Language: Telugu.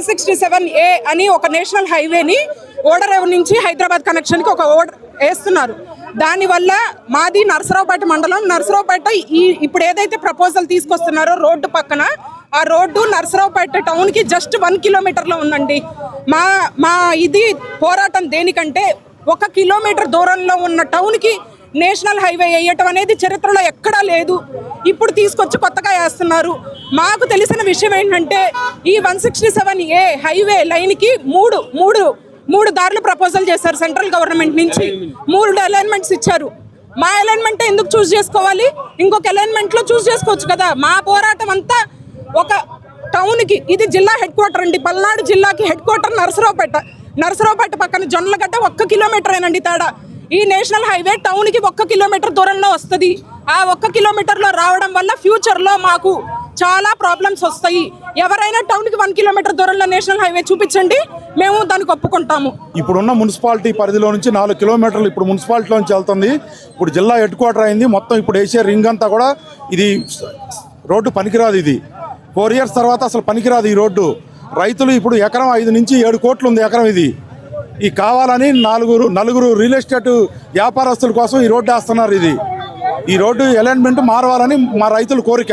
167A అని ఒక నేషనల్ హైవేని ఓడరేవు నుంచి హైదరాబాద్ కనెక్షన్కి ఒక వేస్తున్నారు. దానివల్ల మాది నరసరావుపేట మండలం. నరసరావుపేట ఇప్పుడు ఏదైతే ప్రపోజల్ తీసుకొస్తున్నారో రోడ్డు పక్కన, ఆ రోడ్డు నరసరావుపేట టౌన్కి జస్ట్ 1 కిలోమీటర్లో ఉందండి. మా ఇది పోరాటం దేనికంటే 1 కిలోమీటర్ దూరంలో ఉన్న టౌన్కి నేషనల్ హైవే వేయటం అనేది చరిత్రలో ఎక్కడా లేదు. ఇప్పుడు తీసుకొచ్చి కొత్తగా వేస్తున్నారు. మాకు తెలిసిన విషయం ఏంటంటే ఈ 167A హైవే లైన్కి మూడు దారులు ప్రపోజల్ చేశారు సెంట్రల్ గవర్నమెంట్ నుంచి. 3 అలైన్మెంట్స్ ఇచ్చారు. మా అలైన్మెంట్ ఎందుకు చూస్ చేసుకోవాలి? ఇంకొక అలైన్మెంట్లో చూస్ చేసుకోవచ్చు కదా. మా పోరాటం అంతా ఒక టౌన్కి, ఇది జిల్లా హెడ్ క్వార్టర్ అండి. పల్నాడు జిల్లాకి హెడ్ క్వార్టర్ నరసరావుపేట పక్కన జొన్నలగడ్డ 1 కిలోమీటరేనండి తేడా. ఈ నేషనల్ హైవే టౌన్కి 1 కిలోమీటర్ దూరంలో వస్తుంది. ఆ 1 కిలోమీటర్లో రావడం వల్ల ఫ్యూచర్లో మాకు చాలా ప్రాబ్లమ్స్ వస్తాయి. ఎవరైనా టౌన్కి 1 కిలోమీటర్ దూరంలో నేషనల్ హైవే చూపించండి, మేము దానికి ఒప్పుకుంటాము. ఇప్పుడున్న మున్సిపాలిటీ పరిధిలో నుంచి 4 కిలోమీటర్లు ఇప్పుడు మున్సిపాలిటీలో నుంచి వెళ్తుంది. ఇప్పుడు జిల్లా హెడ్ క్వార్టర్ అయింది. మొత్తం ఇప్పుడు వేసే రింగ్ అంతా కూడా ఇది రోడ్డు పనికిరాదు. ఇది 4 ఇయర్స్ తర్వాత అసలు పనికిరాదు ఈ రోడ్డు. రైతులు ఇప్పుడు ఎకరం 5 నుంచి 7 కోట్లు ఉంది ఎకరం. ఇది కావాలని నలుగురు రియల్ ఎస్టేట్ వ్యాపారస్తుల కోసం ఈ రోడ్డు వేస్తున్నారు. ఈ రోడ్డు అలైన్మెంట్ మారవాలని మా రైతుల కోరిక.